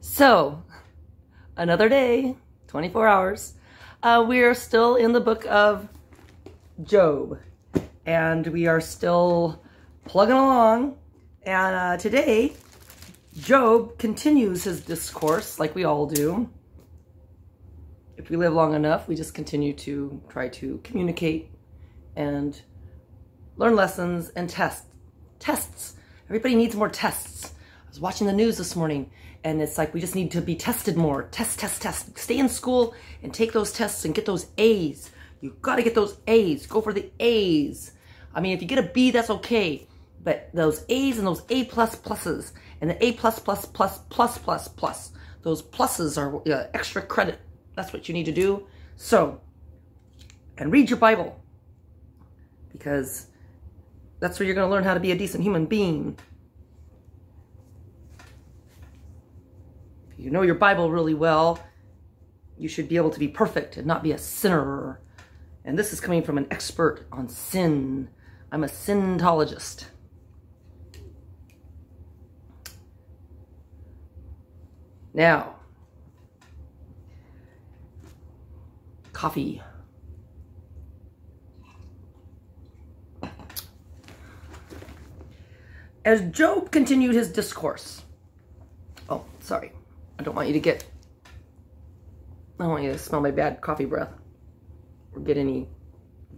So, another day, 24 hours. We are still in the book of Job, and we are still plugging along. And today, Job continues his discourse, like we all do. If we live long enough, we just continue to try to communicate and learn lessons and tests. Everybody needs more tests. I was watching the news this morning, and it's like we just need to be tested more. Test. Stay in school and take those tests and get those A's. You've got to get those A's. Go for the A's. I mean, if you get a B, that's okay. But those A's and those A++, and the A++++++, those pluses are extra credit. That's what you need to do. So, and read your Bible, because that's where you're going to learn how to be a decent human being. If you know your Bible really well, you should be able to be perfect and not be a sinner. And this is coming from an expert on sin. I'm a sintologist. Now, coffee. As Job continued his discourse. Oh, sorry. I don't want you to smell my bad coffee breath or get any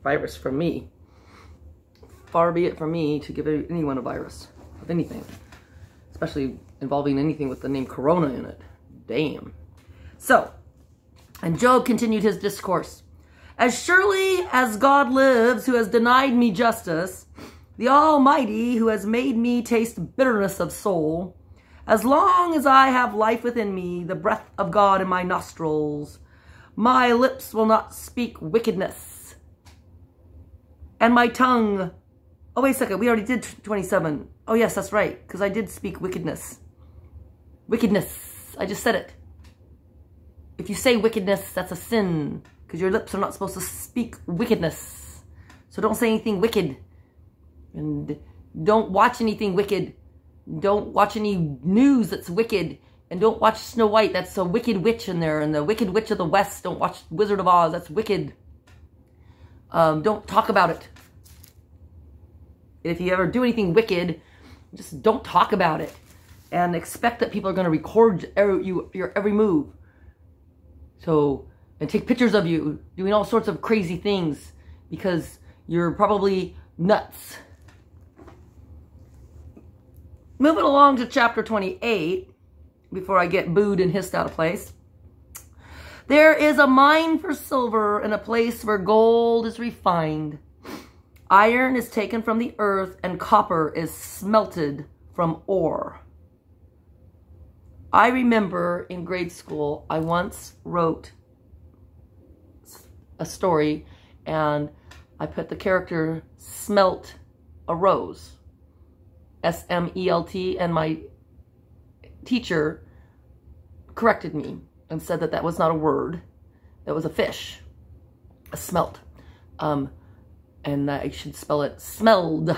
virus from me. Far be it from me to give anyone a virus of anything, especially involving anything with the name Corona in it. Damn. So, and Job continued his discourse. As surely as God lives, who has denied me justice, the Almighty, who has made me taste bitterness of soul, as long as I have life within me, the breath of God in my nostrils, my lips will not speak wickedness. And my tongue... Oh, wait a second. We already did 27. Oh, yes, that's right. Because I did speak wickedness. Wickedness. I just said it. If you say wickedness, that's a sin. Because your lips are not supposed to speak wickedness. So don't say anything wicked. And don't watch anything wicked. Don't watch any news that's wicked. And don't watch Snow White. That's a wicked witch in there. And the Wicked Witch of the West. Don't watch Wizard of Oz. That's wicked. Don't talk about it. If you ever do anything wicked, just don't talk about it. And expect that people are going to record your every move. So, and take pictures of you doing all sorts of crazy things. Because you're probably nuts. Moving along to chapter 28, before I get booed and hissed out of place. There is a mine for silver and a place where gold is refined. Iron is taken from the earth and copper is smelted from ore. I remember in grade school, I once wrote a story and I put the character smelt a rose. S-M-E-L-T, and my teacher corrected me and said that that was not a word. That was a fish, a smelt. And I should spell it smelled,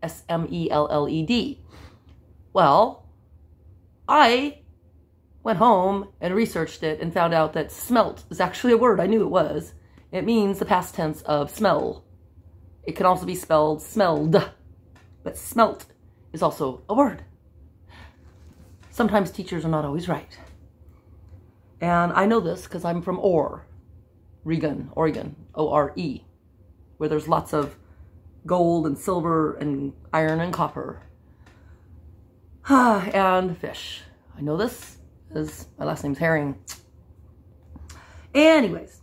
S-M-E-L-L-E-D. Well, I went home and researched it and found out that smelt is actually a word. I knew it was. It means the past tense of smell. It can also be spelled smelled, but smelt is also a word. Sometimes teachers are not always right. And I know this because I'm from Oregon, O-R-E, where there's lots of gold and silver and iron and copper. And fish. I know this because my last name's Herring. Anyways.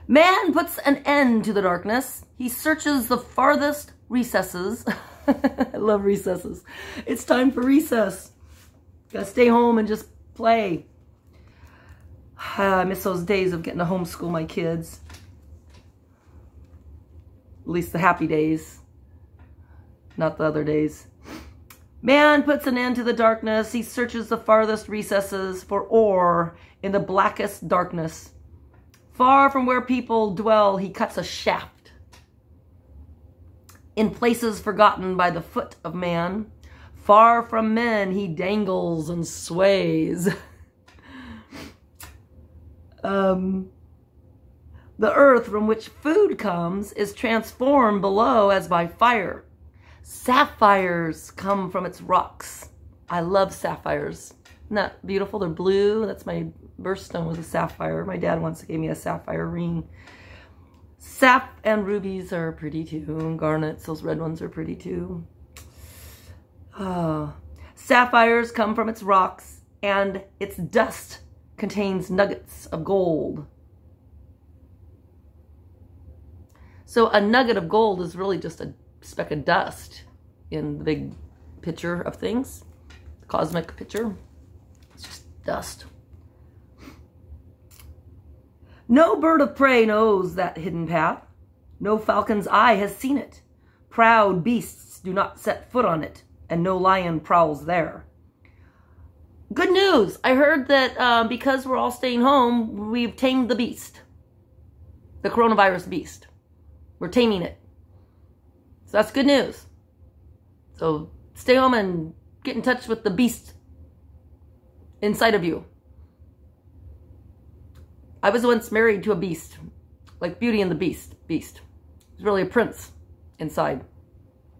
Man puts an end to the darkness. He searches the farthest recesses. I love recesses. It's time for recess. Gotta stay home and just play. I miss those days of getting to homeschool my kids. At least the happy days. Not the other days. Man puts an end to the darkness. He searches the farthest recesses for ore in the blackest darkness. Far from where people dwell, he cuts a shaft. In places forgotten by the foot of man, Far from men he dangles and sways. The earth from which food comes is transformed below as by fire. Sapphires come from its rocks. I love sapphires. Isn't that beautiful? They're blue. That's my birthstone, was a sapphire. My dad once gave me a sapphire ring. Sap and rubies are pretty too. And garnets, those red ones, are pretty too. Sapphires come from its rocks, and its dust contains nuggets of gold. So a nugget of gold is really just a speck of dust in the big picture of things, the cosmic picture. It's just dust. No bird of prey knows that hidden path. No falcon's eye has seen it. Proud beasts do not set foot on it, and no lion prowls there. Good news! I heard that because we're all staying home, we've tamed the beast. The coronavirus beast. We're taming it. So that's good news. So stay home and get in touch with the beast inside of you. I was once married to a beast, like Beauty and the Beast. He was really a prince inside.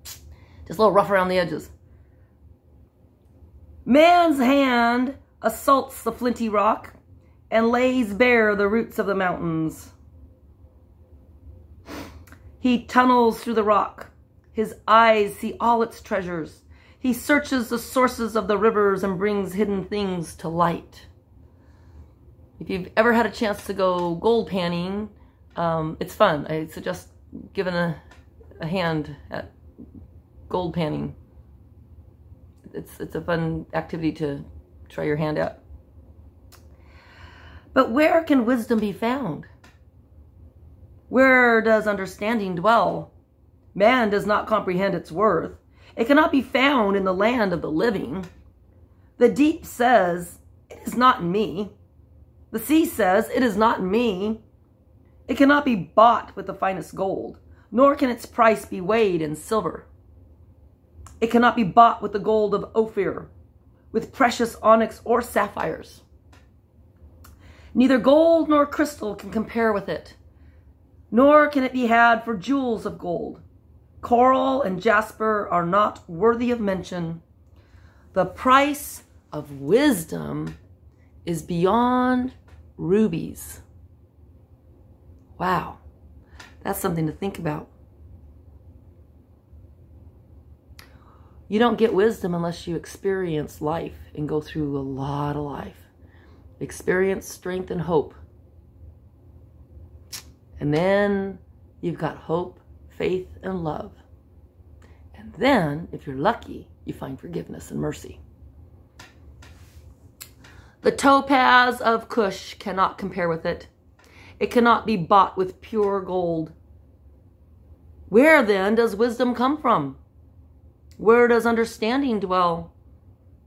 Just a little rough around the edges. Man's hand assaults the flinty rock and lays bare the roots of the mountains. He tunnels through the rock. His eyes see all its treasures. He searches the sources of the rivers and brings hidden things to light. If you've ever had a chance to go gold panning, it's fun. I suggest giving a hand at gold panning. It's a fun activity to try your hand at. But where can wisdom be found? Where does understanding dwell? Man does not comprehend its worth. It cannot be found in the land of the living. The deep says, "It is not in me." The sea says, "It is not in me." It cannot be bought with the finest gold, nor can its price be weighed in silver. It cannot be bought with the gold of Ophir, with precious onyx or sapphires. Neither gold nor crystal can compare with it, nor can it be had for jewels of gold. Coral and jasper are not worthy of mention. The price of wisdom is beyond rubies. Wow, that's something to think about. You don't get wisdom unless you experience life and go through a lot of life. Experience strength and hope. And then you've got hope, faith, and love. And then, if you're lucky, you find forgiveness and mercy. The topaz of Cush cannot compare with it. It cannot be bought with pure gold. Where then does wisdom come from? Where does understanding dwell?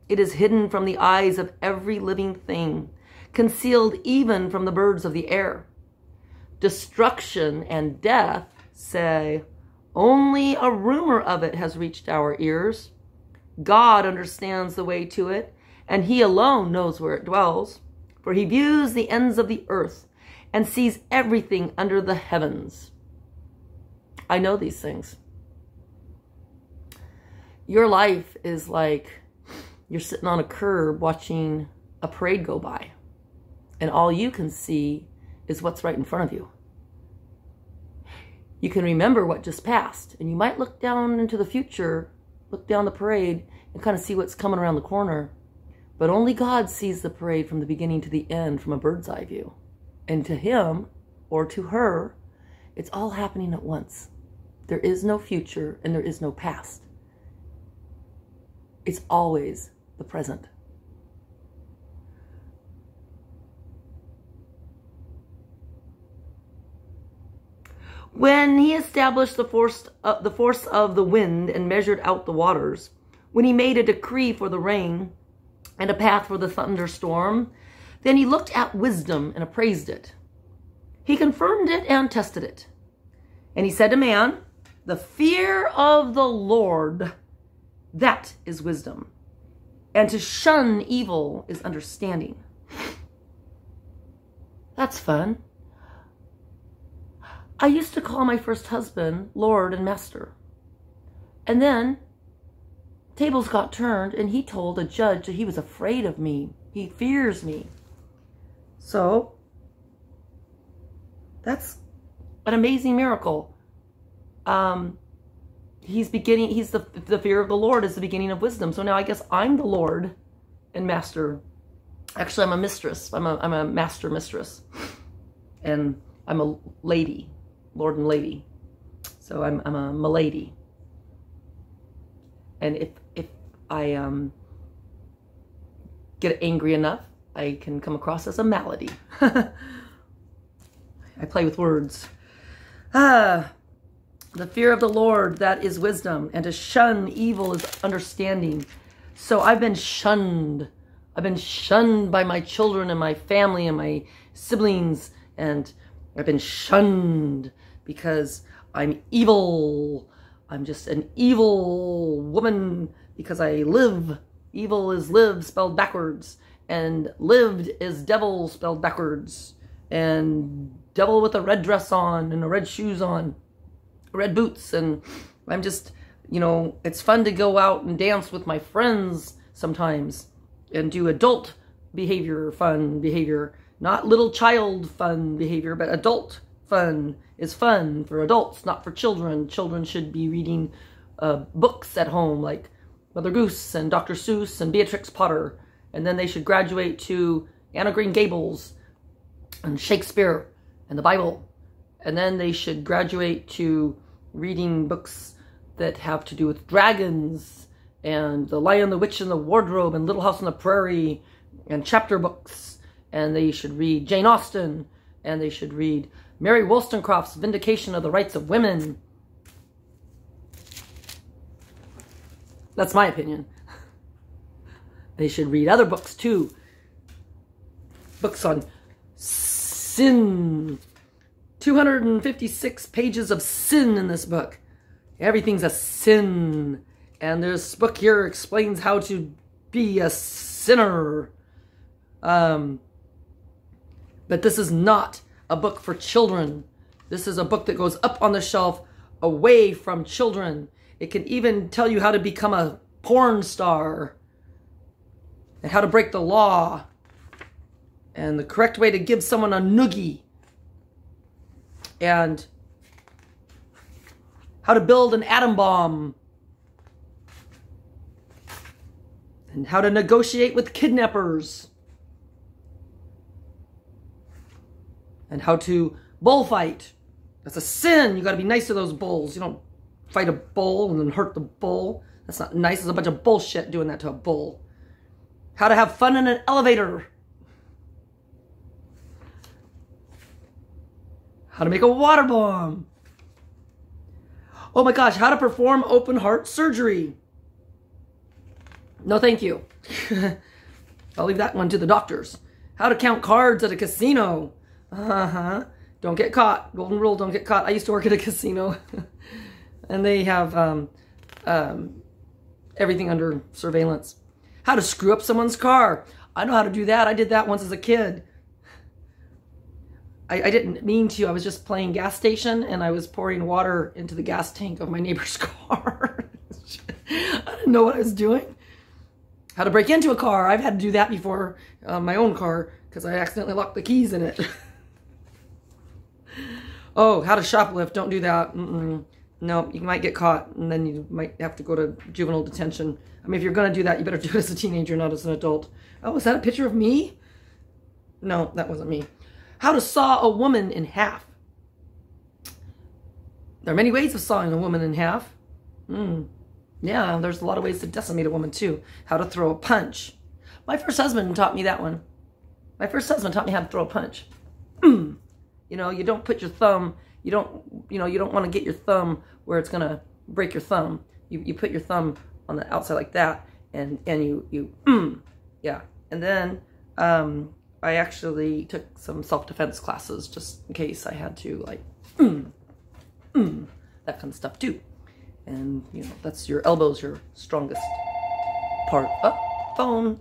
It is hidden from the eyes of every living thing, concealed even from the birds of the air. Destruction and death say, only a rumor of it has reached our ears. God understands the way to it, and he alone knows where it dwells, for he views the ends of the earth and sees everything under the heavens. I know these things. Your life is like you're sitting on a curb watching a parade go by, and all you can see is what's right in front of you. You can remember what just passed, and you might look down into the future, look down the parade, and kind of see what's coming around the corner. But only God sees the parade from the beginning to the end from a bird's eye view. And to him, or to her, it's all happening at once. There is no future, and there is no past. It's always the present. When he established the force of the wind and measured out the waters, when he made a decree for the rain and a path for the thunderstorm, then he looked at wisdom and appraised it. He confirmed it and tested it. And he said to man, the fear of the Lord That is wisdom. And to shun evil is understanding. That's fun. I used to call my first husband Lord and Master. And then tables got turned and he told a judge that he was afraid of me. He fears me. So that's an amazing miracle. He's the fear of the Lord is the beginning of wisdom. So now I guess I'm the Lord and Master. Actually, I'm a mistress. I'm a master mistress. And I'm a lady, Lord and lady. So I'm a milady. And if I get angry enough, I can come across as a malady. I play with words. The fear of the Lord, that is wisdom. And to shun evil is understanding. So I've been shunned. I've been shunned by my children and my family and my siblings. And I've been shunned because I'm evil. I'm just an evil woman because I live. Evil is live spelled backwards. And lived is devil spelled backwards. And devil with a red dress on and a red shoes on. Red boots. And I'm just, you know, it's fun to go out and dance with my friends sometimes. And do adult behavior, fun behavior. Not little child fun behavior, but adult fun is fun for adults, not for children. Children should be reading books at home like Mother Goose and Dr. Seuss and Beatrix Potter. And then they should graduate to Anna Green Gables and Shakespeare and the Bible. And then they should graduate to reading books that have to do with dragons and The Lion, the Witch, and the Wardrobe and Little House on the Prairie and chapter books. And they should read Jane Austen. And they should read Mary Wollstonecraft's Vindication of the Rights of Women. That's my opinion. They should read other books too. Books on sin. 256 pages of sin in this book. Everything's a sin. And this book here explains how to be a sinner. But this is not a book for children. This is a book that goes up on the shelf away from children. It can even tell you how to become a porn star and how to break the law and the correct way to give someone a noogie and how to build an atom bomb and how to negotiate with kidnappers and how to bullfight. That's a sin. You got to be nice to those bulls. You don't fight a bull and then hurt the bull. That's not nice. There's a bunch of bullshit doing that to a bull. How to have fun in an elevator. How to make a water bomb. Oh my gosh, how to perform open heart surgery. No, thank you. I'll leave that one to the doctors. How to count cards at a casino. Don't get caught. Golden rule, don't get caught. I used to work at a casino. And they have everything under surveillance. How to screw up someone's car. I know how to do that. I did that once as a kid. I didn't mean to. I was just playing gas station and I was pouring water into the gas tank of my neighbor's car. I didn't know what I was doing. How to break into a car. I've had to do that before, my own car, because I accidentally locked the keys in it. Oh, how to shoplift. Don't do that. No, you might get caught and then you might have to go to juvenile detention. I mean, if you're going to do that, you better do it as a teenager, not as an adult. Oh, is that a picture of me? No, that wasn't me. How to saw a woman in half. There are many ways of sawing a woman in half. Yeah, there's a lot of ways to decimate a woman too. How to throw a punch. My first husband taught me that one. My first husband taught me how to throw a punch. You know, you don't put your thumb, you don't want to get your thumb where it's going to break your thumb. You put your thumb on the outside like that, and yeah. And then I actually took some self-defense classes just in case I had to, like, that kind of stuff too. And, you know, that's your elbow's your strongest part. Oh, phone.